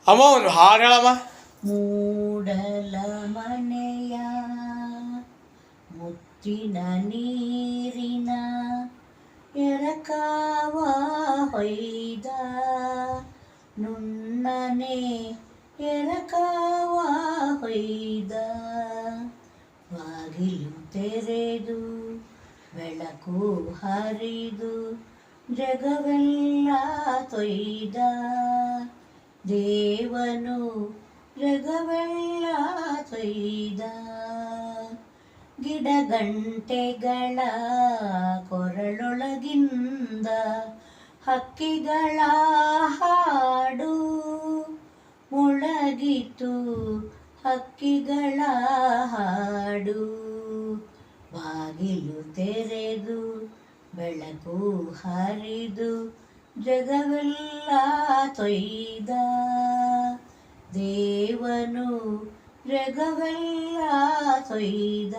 ಅಮ್ಮ ಒಂದು ಹಾಡು ಹೇಳಮ್ಮ. ಮೂಡಲ ಮನೆಯ ಮುತ್ತಿನ ನೀರಿನ ಎರಕಾವ ಹೊಯ್ದ ನುಣ್ಣನೆ ಎರಕಾವ ಹೊಯ್ದ ಬಾಗಿಲು ತೆರೆದು ಬೆಳಕು ಹರಿದು ಜಗವೆಲ್ಲ ತೊಯ್ದ ದೇವನು ಜಗವೆಲ್ಲ ತೊಯ್ದ ಗಿಡಗಂಟೆಗಳ ಕೊರಳೊಳಗಿಂದ ಹಕ್ಕಿಗಳ ಹಾಡು ಮೊಳಗಿತು ಹಕ್ಕಿಗಳ ಹಾಡು ಬಾಗಿಲು ತೆರೆದು ಬೆಳಕು ಹರಿದು ಜಗವೆಲ್ಲ ತೊಯ್ದ ದೇವನು ಜಗವೆಲ್ಲ ತೊಯ್ದ.